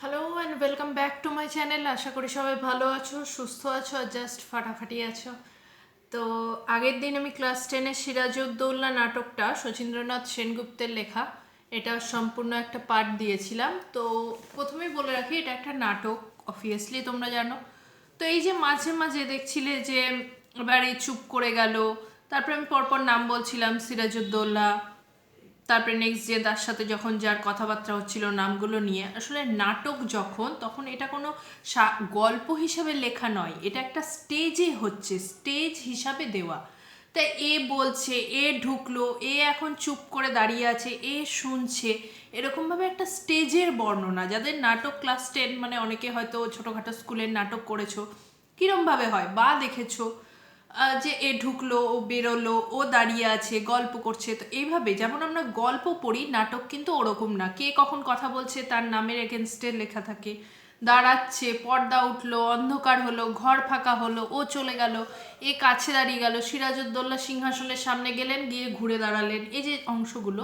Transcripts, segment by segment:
Hello and welcome back to my channel. আশা করি সবাই ভালো আছো, সুস্থ আছো আর জাস্ট ফাটাফাটি আছো। তো আগের দিন আমি ক্লাস 10-এর সিরাজউদ্দৌলা নাটকটা শচীন্দ্রনাথ সেনগুপ্তের লেখা, এটা সম্পূর্ণ একটা পার্ট দিয়েছিলাম। তো প্রথমেই বলে রাখি, এটা একটা নাটক, অবভিয়াসলি তোমরা জানো। তো এই যে মাঝে মাঝে দেখছিলে যে এবারে চুপ করে গেল, তারপরে আমি পরপর নাম বলছিলাম সিরাজউদ্দৌলা, তারপরে নেক্সট যে তার সাথে যখন যার কথাবার্তা হচ্ছিল নামগুলো নিয়ে, আসলে নাটক যখন, তখন এটা কোনো গল্প হিসাবে লেখা নয়, এটা একটা স্টেজে হচ্ছে, স্টেজ হিসাবে দেওয়া। তাই এ বলছে, এ ঢুকলো, এ এখন চুপ করে দাঁড়িয়ে আছে, এ শুনছে, এরকমভাবে একটা স্টেজের বর্ণনা। যাদের নাটক ক্লাস 10, মানে অনেকে হয়তো ছোটোখাটো স্কুলের নাটক করেছো, কীরমভাবে হয় বা দেখেছো, যে এ ঢুকলো, ও বেরোলো, ও দাঁড়িয়ে আছে, গল্প করছে। তো এইভাবে যেমন আমরা গল্প পড়ি, নাটক কিন্তু ওরকম না। কে কখন কথা বলছে তার নামের এগেনস্টে লেখা থাকে, দাঁড়াচ্ছে, পর্দা উঠলো, অন্ধকার হলো, ঘর ফাঁকা হলো, ও চলে গেল, এ কাছে দাঁড়িয়ে গেল, সিরাজউদ্দৌলা সিংহাসনের সামনে গেলেন, গিয়ে ঘুরে দাঁড়ালেন, এই যে অংশগুলো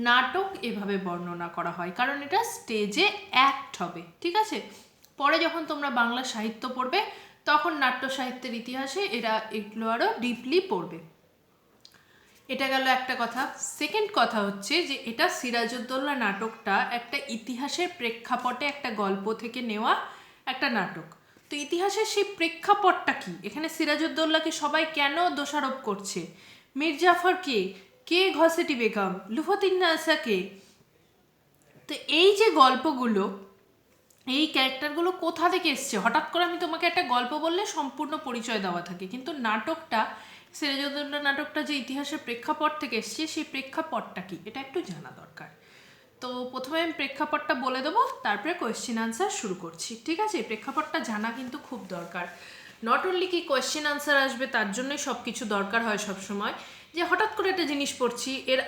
নাটক এভাবে বর্ণনা করা হয়, কারণ এটা স্টেজে অ্যাক্ট হবে, ঠিক আছে? পরে যখন তোমরা বাংলা সাহিত্য পড়বে, তখন নাট্য সাহিত্যের ইতিহাসে এরা এগুলো আরও ডিপলি পড়বে। এটা গেল একটা কথা। সেকেন্ড কথা হচ্ছে যে এটা সিরাজউদ্দৌলা নাটকটা একটা ইতিহাসের প্রেক্ষাপটে একটা গল্প থেকে নেওয়া একটা নাটক। তো ইতিহাসের সেই প্রেক্ষাপটটা কি, এখানে সিরাজউদ্দৌলাকে সবাই কেন দোষারোপ করছে, মীর জাফর কে, কে ঘসেটি বেগম, লুফাতিন্নাসা কে, তো এই যে গল্পগুলো, এই ক্যারেক্টারগুলো কোথা থেকে এসছে। হঠাৎ করে আমি তোমাকে একটা গল্প বললে সম্পূর্ণ পরিচয় দেওয়া থাকে, কিন্তু নাটকটা, সিরাজউদ্দৌলা নাটকটা যে ইতিহাসের প্রেক্ষাপট থেকে এসছে, সেই প্রেক্ষাপটটা কি এটা একটু জানা দরকার। তো প্রথমে আমি প্রেক্ষাপটটা বলে দেবো, তারপরে কোয়েশ্চেন আনসার শুরু করছি, ঠিক আছে? প্রেক্ষাপটটা জানা কিন্তু খুব দরকার। নট অনলি কি কোয়েশ্চেন আনসার আসবে তার জন্যই সব কিছু দরকার হয় সব সময়, যে হঠাৎ করে একটা জিনিস পড়ছি, এর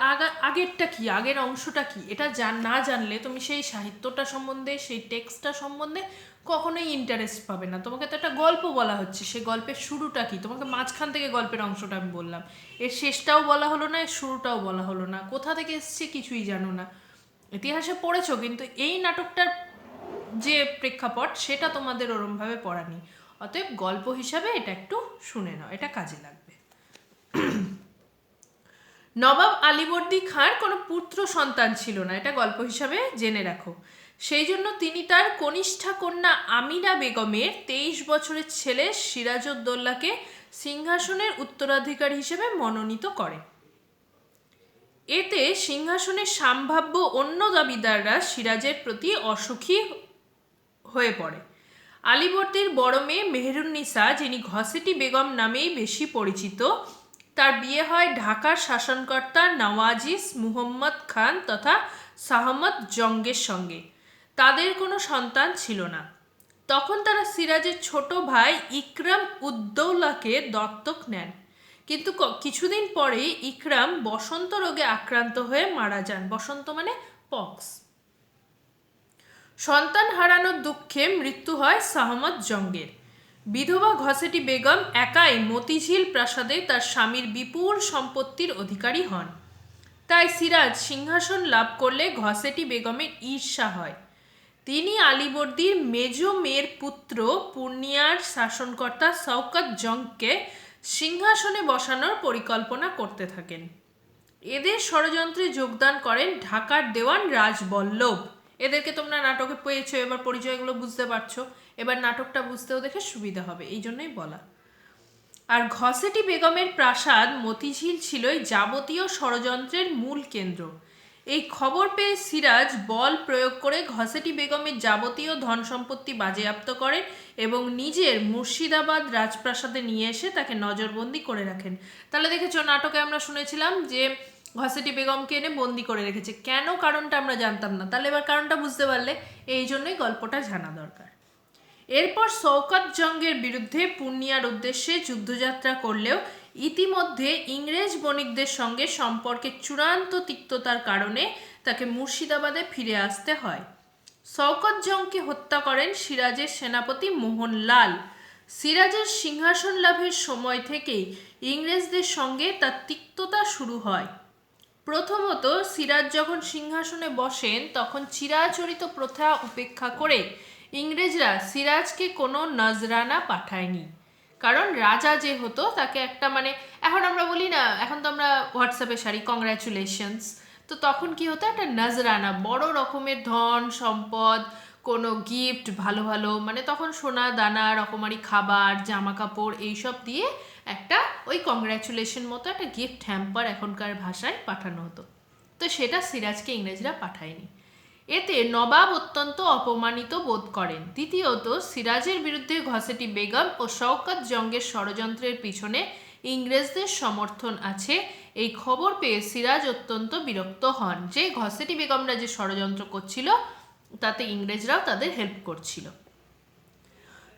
আগেরটা কি, আগের অংশটা কি, এটা না জানলে তুমি সেই সাহিত্যটা সম্বন্ধে, সেই টেক্সটটা সম্বন্ধে কখনোই ইন্টারেস্ট পাবে না। তোমাকে তো একটা গল্প বলা হচ্ছে, সেই গল্পের শুরুটা কি, তোমাকে মাঝখান থেকে গল্পের অংশটা আমি বললাম, এর শেষটাও বলা হলো না, এর শুরুটাও বলা হলো না, কোথা থেকে এসছে কিছুই জানো না। ইতিহাসে পড়েছো, কিন্তু এই নাটকটার যে প্রেক্ষাপট সেটা তোমাদের ওরমভাবে পড়া নেই। অতএব গল্প হিসাবে এটা একটু শুনে নাও, এটা কাজে লাগবে। নবাব আলীবর্দী খাঁর কোনো পুত্র সন্তান ছিল না, এটা গল্প হিসাবে জেনে রাখো। সেই জন্য তিনি তার কনিষ্ঠা কন্যা আমিনা বেগমের 23 বছরের ছেলে সিরাজউদ্দৌলাকে সিংহাসনের উত্তরাধিকারী হিসেবে মনোনীত করেন। এতে সিংহাসনের সম্ভাব্য অন্য দাবিদাররা সিরাজের প্রতি অসুখী হয়ে পড়ে। আলীবর্দীর বড় মেয়ে মেহেরুন্নিসা, যিনি ঘসেটি বেগম নামেই বেশি পরিচিত, তার বিয়ে হয় ঢাকার শাসনকর্তা নওয়াজিস মুহম্মদ খান তথা শাহমত জঙ্গের সঙ্গে। তাদের কোনো সন্তান ছিল না। তখন তারা সিরাজের ছোট ভাই ইকরাম উদ্দৌলাকে দত্তক নেন, কিন্তু কিছুদিন পরেই ইকরাম বসন্ত রোগে আক্রান্ত হয়ে মারা যান। বসন্ত মানে পক্স। সন্তান হারানোর দুঃখে মৃত্যু হয় শাহমত জঙ্গের। বিধবা ঘসেটি বেগম একাই মতিঝিল প্রাসাদে তার স্বামীর বিপুল সম্পত্তির অধিকারী হন। তাই সিরাজ সিংহাসন লাভ করলে ঘসেটি বেগমের ঈর্ষা হয়। তিনি আলীবর্দীর মেজ মেয়ের পুত্র পূর্ণিয়ার শাসনকর্তা শওকত জংকে সিংহাসনে বসানোর পরিকল্পনা করতে থাকেন। এদের ষড়যন্ত্রে যোগদান করেন ঢাকার দেওয়ান রাজবল্লভ। এদেরকে তোমরা নাটকে পেয়েছো, এবার পরিচয়গুলো বুঝতে পারছো, এবার নাটকটা বুঝতেও দেখে সুবিধা হবে, এই জন্যই বলা। আর ঘসেটি বেগমের প্রাসাদ মতিঝিল ছিলই যাবতীয় ষড়যন্ত্রের মূল কেন্দ্র। এই খবর পেয়ে সিরাজ বল প্রয়োগ করে ঘসেটি বেগমের যাবতীয় ধন সম্পত্তি বাজেয়াপ্ত করেন এবং নিজের মুর্শিদাবাদ রাজপ্রাসাদে নিয়ে এসে তাকে নজরবন্দি করে রাখেন। তাহলে দেখেছো, নাটকে আমরা শুনেছিলাম যে ঘসেটি বেগমকে এনে বন্দি করে রেখেছে, কেন কারণটা আমরা জানতাম না, তাহলে এবার কারণটা বুঝতে পারলে, এই জন্যই গল্পটা জানা দরকার। এরপর শওকত জংগের বিরুদ্ধে পূর্ণিয়ার উদ্দেশ্যে যুদ্ধযাত্রা করলেও ইতিমধ্যে ইংরেজ বণিকদের সঙ্গে সম্পর্কের চূড়ান্ত তিক্ততার কারণে তাকে মুর্শিদাবাদে ফিরে আসতে হয়। শওকত জংকে হত্যা করেন সিরাজের সেনাপতি মোহনলাল। সিরাজের সিংহাসন লাভের সময় থেকেই ইংরেজদের সঙ্গে তার তিক্ততা শুরু হয়। প্রথমত, সিরাজ যখন সিংহাসনে বসেন তখন চিরাচরিত প্রথা উপেক্ষা করে ইংরেজরা সিরাজকে কোনো নজরানা পাঠায়নি। কারণ রাজা যে হতো তাকে একটা এখন আমরা বলি না, এখন তো আমরা হোয়াটসঅ্যাপে সারি কংগ্রাচুলেশনস, তো তখন কি হতো, একটা নজরানা, বড় রকমের ধন সম্পদ, কোনো গিফট, ভালো ভালো তখন সোনা দানা, রকমারি খাবার, জামা কাপড় এইসব দিয়ে একটা ওই কংগ্রাচুলেশন মতো একটা গিফট হ্যাম্পার এখনকার ভাষায় পাঠানো হতো। তো সেটা সিরাজকে ইংরেজরা পাঠায়নি। এতে নবাব অত্যন্ত অপমানিত বোধ করেন। দ্বিতীয়ত, সিরাজের বিরুদ্ধে ঘসেটি বেগম ও শওকত জঙ্গের ষড়যন্ত্রের পিছনে ইংরেজদের সমর্থন আছে, এই খবর পেয়ে সিরাজ অত্যন্ত বিরক্ত হন যে ঘসেটি বেগমরা যে ষড়যন্ত্র করছিল তাতে ইংরেজরাও তাদের হেল্প করছিল।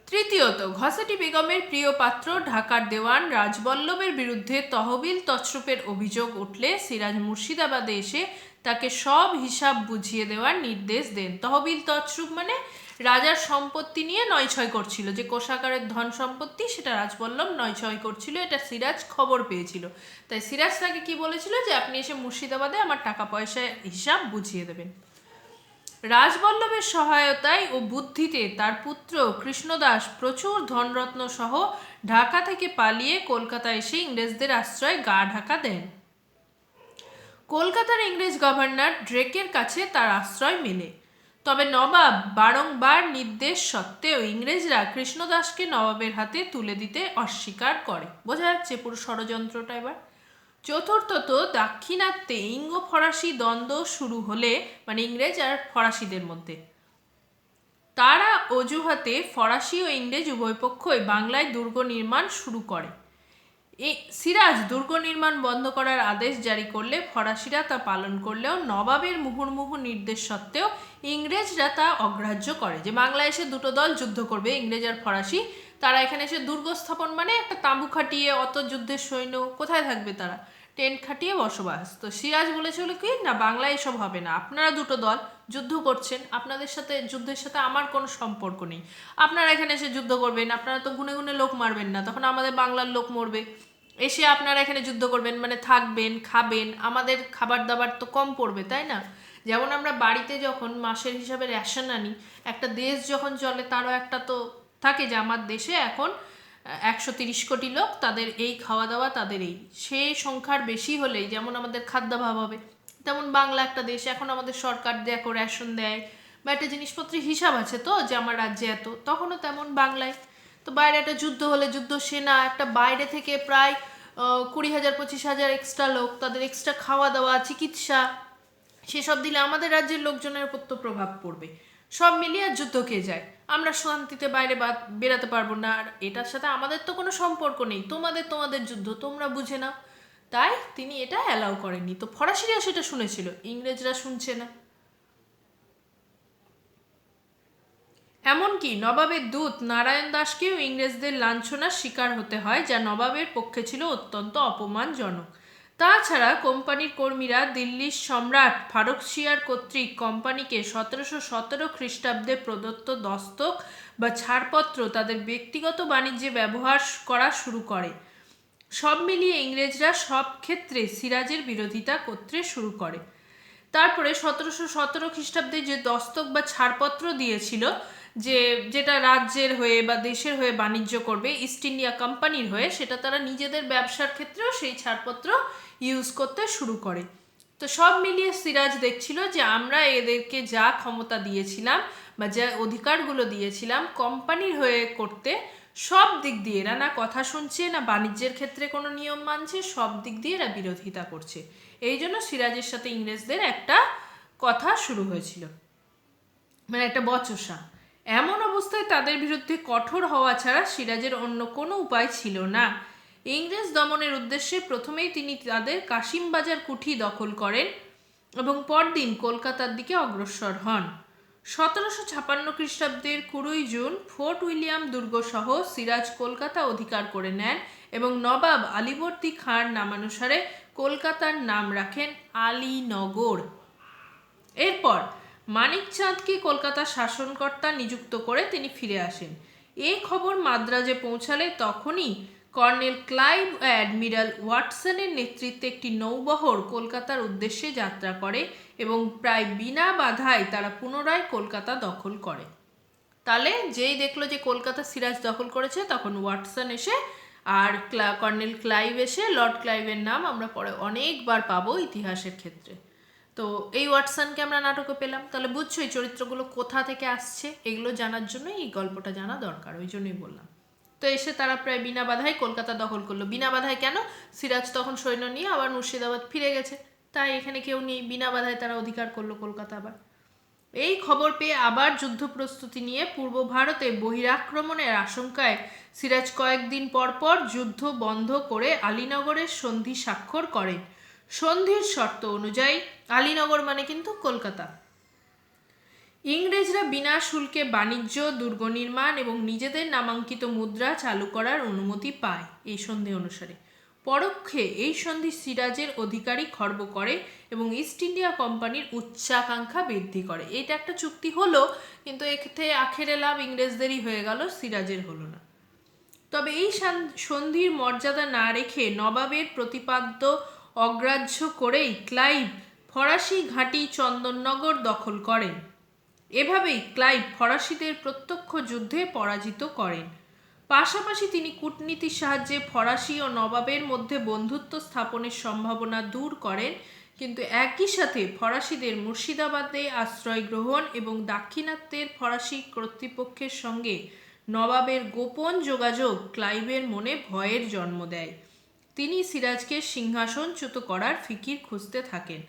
তৃতীয়ত, ঘসেটি বেগমের প্রিয় পাত্র ঢাকার দেওয়ান রাজবল্লভের বিরুদ্ধে তহবিল তছরূপের অভিযোগ উঠলে সিরাজ মুর্শিদাবাদে এসে তাকে সব হিসাব বুঝিয়ে দেওয়ার নির্দেশ দেন। তহবিল তছরূপ রাজার সম্পত্তি নিয়ে নয়ছয় করছিল, যে কোষাগারের ধন সম্পত্তি সেটা রাজবল্লভ নয়ছয় করছিল, এটা সিরাজ খবর পেয়েছিল। তাই সিরাজ তাকে কি বলেছিল, যে আপনি এসে মুর্শিদাবাদে আমার টাকা পয়সার হিসাব বুঝিয়ে দেবেন। রাজবল্লভের সহায়তায় ও বুদ্ধিতে তার পুত্র কৃষ্ণদাস প্রচুর ধনরত্ন সহ ঢাকা থেকে পালিয়ে কলকাতা এসে ইংরেজদের আশ্রয় গা ঢাকা দেন। কলকাতার ইংরেজ গভর্নর ড্রেকের কাছে তার আশ্রয় মেলে। তবে নবাব বারংবার নির্দেশ সত্ত্বেও ইংরেজরা কৃষ্ণদাসকে নবাবের হাতে তুলে দিতে অস্বীকার করে। বোঝা যাচ্ছে পুরো ষড়যন্ত্রটা এবার। চতুর্থত, দাক্ষিণাত্যে ইঙ্গ ফরাসি দ্বন্দ্ব শুরু হলে ইংরেজ আর ফরাসিদের মধ্যে, তারা অজুহাতে ফরাসি ও ইংরেজ উভয় পক্ষই বাংলায় দুর্গ নির্মাণ শুরু করে। সিরাজ দুর্গ নির্মাণ বন্ধ করার আদেশ জারি করলে ফরাসিরা তা পালন করলেও নবাবের মুহুর্মুহু নির্দেশ সত্ত্বেও ইংরেজরা তা অগ্রাহ্য করে, যে বাংলায় এসে দুটো দল যুদ্ধ করবে, ইংরেজ আর ফরাসি, তারা এখানে এসে দুর্গ স্থাপন একটা তাঁবু খাটিয়ে, অত যুদ্ধের সৈন্য কোথায় থাকবে, তারা টেন্ট খাটিয়ে বসবাস। তো সিরাজ বলেছিল কি না, বাংলায় এসব হবে না, আপনারা দুটো দল যুদ্ধ করছেন, আপনাদের সাথে যুদ্ধের সাথে আমার কোনো সম্পর্ক নেই, আপনারা এখানে এসে যুদ্ধ করবেন, আপনারা তো গুনে গুনে লোক মারবেন না, তখন আমাদের বাংলার লোক মরবে, এসে আপনারা এখানে যুদ্ধ করবেন থাকবেন খাবেন, আমাদের খাবার দাবার তো কম পড়বে, তাই না? যেমন আমরা বাড়িতে যখন মাসের হিসাবে রেশন আনি, একটা দেশ যখন চলে তারও একটা তো থাকে, যে আমার দেশে এখন 130 কোটি লোক, তাদের এই খাওয়া দাওয়া, তাদের এই, সেই সংখ্যার বেশি হলেই যেমন আমাদের খাদ্যাভাব হবে, তেমন বাংলা একটা দেশ, এখন আমাদের সরকার দেখো রেশন দেয় বা একটা জিনিসপত্রের হিসাব আছে তো, যে আমার রাজ্যে এত, তখনও তেমন বাংলায়। তো বাইরে একটা যুদ্ধ হলে যুদ্ধ সেনা, একটা বাইরে থেকে প্রায় 20,000-25,000 এক্সট্রা লোক, তাদের এক্সট্রা খাওয়া দাওয়া, চিকিৎসা, সেসব দিলে আমাদের রাজ্যের লোকজনের উপর তো প্রভাব পড়বে। সব মিলিয়ে যুদ্ধ কে যায়, আমরা শান্তিতে বাইরে বেরাতে পারবো না, আর এটার সাথে আমাদের তো কোনো সম্পর্ক নেই, তোমাদের যুদ্ধ তোমরা বুঝে নাও। তাই তিনি এটা অ্যালাউ করেননি। তো ফরাসিরা সেটা শুনেছিল, ইংরেজরা শুনছে না। এমনকি নবাবের দূত নারায়ণ দাসকেও ইংরেজদের লাঞ্ছনার শিকার হতে হয়, যা নবাবের পক্ষে ছিল অত্যন্ত অপমানজনক। তাছাড়া কোম্পানির কর্মীরা দিল্লির সম্রাট ফারুকশিয়ার কর্তৃক কোম্পানিকে 1717 খ্রিস্টাব্দে প্রদত্ত দস্তক বা ছাড়পত্র তাদের ব্যক্তিগত বাণিজ্যে ব্যবহার করা শুরু করে। সব মিলিয়ে ইংরেজরা সব ক্ষেত্রে সিরাজের বিরোধিতা করতে শুরু করে। তারপরে 1717 খ্রিস্টাব্দে যে দস্তক বা ছাড়পত্র দিয়েছিল, যেটা রাজ্যের হয়ে বা দেশের হয়ে বাণিজ্য করবে, ইস্ট ইন্ডিয়া কোম্পানির হয়ে, সেটা তারা নিজেদের ব্যবসার ক্ষেত্রেও সেই ছাড়পত্র ইউজ করতে শুরু করে। তো সব মিলিয়ে সিরাজ দেখছিল যে আমরা এদেরকে যা ক্ষমতা দিয়েছিলাম বা যা অধিকারগুলো দিয়েছিলাম কোম্পানির হয়ে করতে, সব দিক দিয়ে এরা না কথা শুনছে, না বাণিজ্যের ক্ষেত্রে কোনো নিয়ম মানছে, সব দিক দিয়ে এরা বিরোধিতা করছে। এই জন্য সিরাজের সাথে ইংরেজদের একটা কথা শুরু হয়েছিল, একটা বচসা। এমন অবস্থায় তাদের বিরুদ্ধে কঠোর হওয়া ছাড়া সিরাজের অন্য কোনো উপায় ছিল না। ইংরেজ দমনের উদ্দেশ্যে প্রথমেই তিনি তাদের কাশিমবাজার কুঠি দখল করেন এবং পরদিন কলকাতার দিকে অগ্রসর হন। 1756 খ্রিস্টাব্দের 20 জুন ফোর্ট উইলিয়াম দুর্গ সহ সিরাজ কলকাতা অধিকার করে নেন এবং নবাব আলীবর্দী খাঁর নামানুসারে কলকাতার নাম রাখেন আলীনগর। এরপর মানিকচাঁদকে কলকাতার শাসনকর্তা নিযুক্ত করে তিনি ফিরে আসেন। এই খবর মাদ্রাজে পৌঁছালে তখনই কর্নেল ক্লাইভ ও অ্যাডমিরাল ওয়াটসনের নেতৃত্বে একটি নৌবহর কলকাতার উদ্দেশ্যে যাত্রা করে এবং প্রায় বিনা বাধায় তারা পুনরায় কলকাতা দখল করে। তাহলে যেই দেখলো যে কলকাতা সিরাজ দখল করেছে, তখন ওয়াটসন এসে আর কর্নেল ক্লাইভ এসে, লর্ড ক্লাইভের নাম আমরা পরে অনেকবার পাবো ইতিহাসের ক্ষেত্রে। তো এই ওয়াটসনকে আমরা নাটকে পেলাম। তাহলে বুঝছো এই চরিত্রগুলো কোথা থেকে আসছে, এগুলো জানার জন্য এই গল্পটা জানা দরকার, ওই জন্যই বললাম। তো এসে তারা প্রায় বিনা বাধায় কলকাতা দখল করলো। বিনা বাধায় কেন? সিরাজ তখন সৈন্য নিয়ে আবার মুর্শিদাবাদ ফিরে গেছে, তাই এখানে কেউ নেই, বিনা বাধায় তারা অধিকার করলো কলকাতা। আবার এই খবর পেয়ে আবার যুদ্ধ প্রস্তুতি নিয়ে পূর্ব ভারতে বহিরাক্রমণের আশঙ্কায় সিরাজ কয়েকদিন পর পর যুদ্ধ বন্ধ করে আলীনগরের সন্ধি স্বাক্ষর করেন। সন্ধির শর্ত অনুযায়ী, আলীনগর মানে কিন্তু কলকাতা, ইংরেজরা বিনা শুল্কে বাণিজ্য, দুর্গ নির্মাণ এবং নিজেদের নামাঙ্কিত মুদ্রা চালু করার অনুমতি পায়। এই সন্ধি অনুসারে পরোক্ষে এই সন্ধি সিরাজের অধিকারী খর্ব করে এবং ইস্ট ইন্ডিয়া কোম্পানির উচ্চাকাঙ্ক্ষা বৃদ্ধি করে। এটা একটা চুক্তি হলো, কিন্তু এতে আখেরে লাভ ইংরেজদেরই হয়ে গেল, সিরাজের হলো না। তবে এই সন্ধির মর্যাদা না রেখে নবাবের প্রতিপাদ্য অগ্রাহ্য করেই ক্লাইভ ফরাসি ঘাঁটি চন্দননগর দখল করেন। এভাবেই ক্লাইভ ফরাসিদের প্রত্যক্ষ যুদ্ধে পরাজিত করেন। পাশাপাশি তিনি কূটনীতির সাহায্যে ফরাসি ও নবাবের মধ্যে বন্ধুত্ব স্থাপনের সম্ভাবনা দূর করেন, কিন্তু একই সাথে ফরাসিদের মুর্শিদাবাদে আশ্রয় গ্রহণ এবং দাক্ষিণাত্যের ফরাসি কর্তৃপক্ষের সঙ্গে নবাবের গোপন যোগাযোগ ক্লাইভের মনে ভয়ের জন্ম দেয়। তিনি সিরাজকে সিংহাসনচ্যুত করার ফিকির খুঁজতে থাকেন,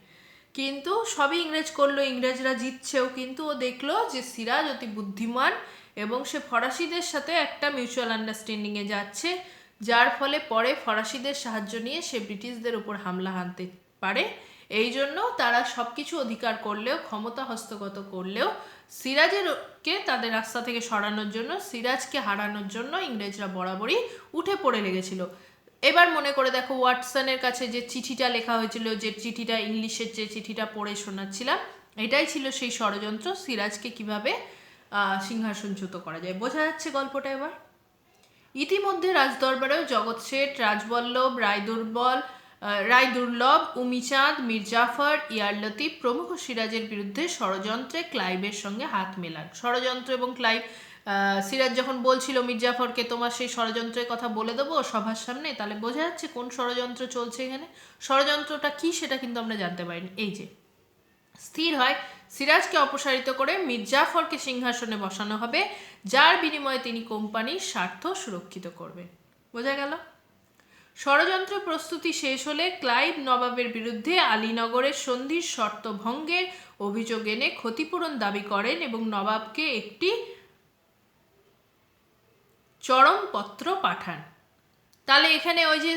কিন্তু সবই ইংরেজ করলো, ইংরেজরা জিতছেও, কিন্তু ও দেখলো যে সিরাজ অতি বুদ্ধিমান এবং সে ফরাসিদের সাথে একটা মিউচুয়াল আন্ডারস্ট্যান্ডিংয়ে যাচ্ছে, যার ফলে পরে ফরাসিদের সাহায্য নিয়ে সে ব্রিটিশদের উপর হামলা হানতে পারে। এই জন্য তারা সব কিছু অধিকার করলেও, ক্ষমতা হস্তগত করলেও, সিরাজেরকে তাদের রাস্তা থেকে সরানোর জন্য, সিরাজকে হারানোর জন্য ইংরেজরা বরাবরই উঠে পড়ে লেগেছিল। এবার মনে করে দেখো, ওয়াটসনের কাছে যে চিঠিটা লেখা হয়েছিল, যে চিঠিটা ইংলিশের যে চিঠিটা পড়ে শোনাচ্ছিলাম, এটাই ছিল সেই ষড়যন্ত্র, সিরাজকে কিভাবে সিংহাসনচ্যুত করা যায়। বোঝা যাচ্ছে গল্পটা এবার? ইতিমধ্যে রাজদরবারেও জগৎ শেঠ, রাজবল্লভ, রায়দুর্লভ, উমিচাঁদ, মির্জাফর, ইয়ার লতিফ প্রমুখ সিরাজের বিরুদ্ধে ষড়যন্ত্রে ক্লাইভের সঙ্গে হাত মেলান। ষড়যন্ত্র এবং ক্লাইভ, সিরাজ যখন বলছিল মির্জাফরকে তোমার সেই ষড়যন্ত্রের কথা বলে দেবো সবার সামনে, তাহলে বোঝা যাচ্ছে কোন ষড়যন্ত্র চলছে এখানে। ষড়যন্ত্রটা কি সেটা কিন্তু আমরা জানতে পারিনি। এই যে স্থির হয় সিরাজকে অপসারিত করে মির্জাফরকে সিংহাসনে বসানো হবে, যার বিনিময়ে তিনি কোম্পানির স্বার্থ সুরক্ষিত করবেন। বোঝা গেল? ষড়যন্ত্র প্রস্তুতি শেষ হলে ক্লাইভ নবাবের বিরুদ্ধে আলীনগরের সন্ধির শর্ত ভঙ্গের অভিযোগ এনে ক্ষতিপূরণ দাবি করেন এবং নবাবকে একটি চরমপত্র পাঠান। তাহলে এখানে ওই যে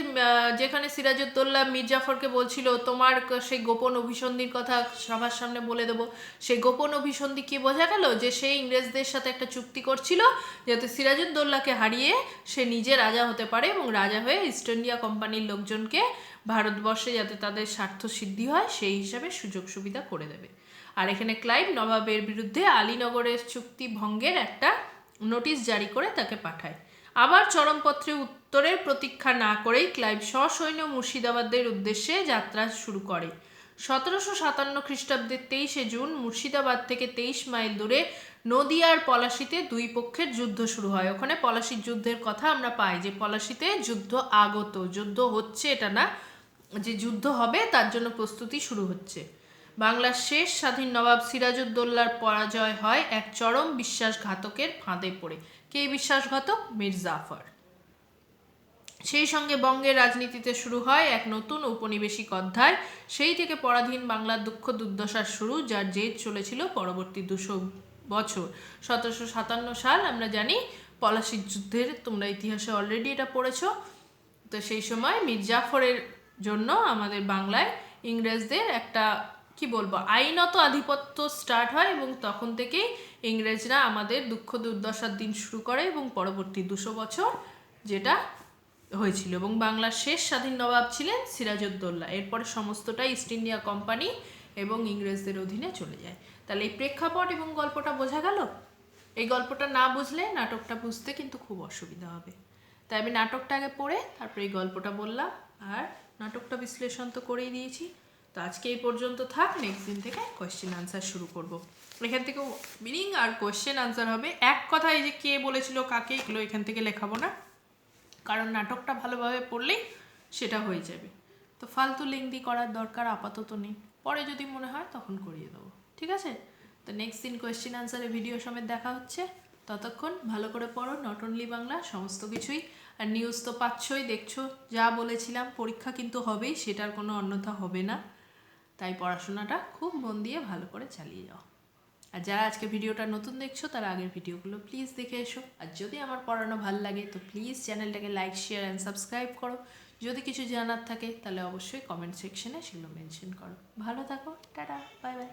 যেখানে সিরাজউদ্দৌলা মির্জাফরকে বলছিল তোমার সেই গোপন অভিসন্ধির কথা সবার সামনে বলে দেবো, সেই গোপন অভিসন্ধি কি বোঝা গেল? যে সে ইংরেজদের সাথে একটা চুক্তি করছিল যাতে সিরাজউদ্দৌলাকে হারিয়ে সে নিজে রাজা হতে পারে এবং রাজা হয়ে ইস্ট ইন্ডিয়া কোম্পানির লোকজনকে ভারতবর্ষে যাতে তাদের স্বার্থ সিদ্ধি হয় সেই হিসাবে সুযোগ সুবিধা করে দেবে। আর এখানে ক্লাইভ নবাবের বিরুদ্ধে আলীনগরের চুক্তি ভঙ্গের একটা নোটিশ জারি করে তাকে পাঠায়। আবার চরমপত্রে উত্তরের প্রতীক্ষা না করেই ক্লাইভ সসৈন্য মুর্শিদাবাদের উদ্দেশ্যে যাত্রা শুরু করে। 1757 খ্রিস্টাব্দের 23শে জুন মুর্শিদাবাদ থেকে 23 মাইল দূরে নদিয়ার পলাশিতে দুই পক্ষের যুদ্ধ শুরু হয়। ওখানে পলাশির যুদ্ধের কথা আমরা পাই, যে পলাশিতে যুদ্ধ আগত, যুদ্ধ হচ্ছে এটা না, যে যুদ্ধ হবে তার জন্য প্রস্তুতি শুরু হচ্ছে। বাংলার শেষ স্বাধীন নবাব সিরাজউদ্দৌলার পরাজয় হয় এক চরম বিশ্বাসঘাতকের ফাঁদে পড়ে। কে বিশ্বাসঘাতক? মির্জাফর। সেই সঙ্গে বঙ্গের রাজনীতিতে শুরু হয় এক নতুন ঔপনিবেশিক অধ্যায়। সেই থেকে পরাধীন বাংলার দুঃখ দুর্দশার শুরু, যার জেদ চলেছিল পরবর্তী 200 বছর। 1757 সাল আমরা জানি পলাশির যুদ্ধের, তোমরা ইতিহাসে অলরেডি এটা পড়েছ। তো সেই সময় মির্জাফরের জন্য আমাদের বাংলায় ইংরেজদের একটা কি বলবো আইনত আধিপত্য স্টার্ট হয় এবং তখন থেকেই ইংরেজরা আমাদের দুঃখ দুর্দশার দিন শুরু করে এবং পরবর্তী 200 বছর যেটা হয়েছিল। এবং বাংলার শেষ স্বাধীন নবাব ছিলেন সিরাজউদ্দৌলা। এরপরে সমস্তটাই ইস্ট ইন্ডিয়া কোম্পানি এবং ইংরেজদের অধীনে চলে যায়। তাহলে এই প্রেক্ষাপট এবং গল্পটা বোঝা গেল? এই গল্পটা না বুঝলে নাটকটা বুঝতে কিন্তু খুব অসুবিধা হবে। তাই আমি নাটকটা আগে পড়ে তারপরে এই গল্পটা বললাম, আর নাটকটা বিশ্লেষণ তো করেই দিয়েছি। তো আজকে এই পর্যন্ত থাক, নেক্সট দিন থেকে কোয়েশ্চেন আনসার শুরু করব। এখান থেকে মিনিং আর কোয়েশ্চেন আনসার হবে। এক কথা এই যে কে বলেছিল কাকে, এগুলো এখান থেকে লেখাবো না, কারণ নাটকটা ভালোভাবে পড়লেই সেটা হয়ে যাবে। তো ফালতু লেংদি করার দরকার আপাতত নেই, পরে যদি মনে হয় তখন করিয়ে দেবো, ঠিক আছে? তো নেক্সট দিন কোয়েশ্চেন আনসারের ভিডিও সমেত দেখা হচ্ছে। ততক্ষণ ভালো করে পড়ো, নট অনলি বাংলা, সমস্ত কিছুই। আর নিউজ তো পাচ্ছই, দেখছো, যা বলেছিলাম পরীক্ষা কিন্তু হবেই, সেটার কোনো অন্যথা হবে না। তাই পড়াশোনাটা খুব মন দিয়ে ভালো করে চালিয়ে যাও। আর যারা আজকে ভিডিওটা নতুন দেখছো তারা আগের ভিডিওগুলো প্লিজ দেখে এসো। আর যদি আমার পড়ানো ভালো লাগে তো প্লিজ চ্যানেলটাকে লাইক, শেয়ার অ্যান্ড সাবস্ক্রাইব করো। যদি কিছু জানার থাকে তাহলে অবশ্যই কমেন্ট সেকশনে সেগুলো মেনশন করো। ভালো থাকো, টাটা, বাই বাই।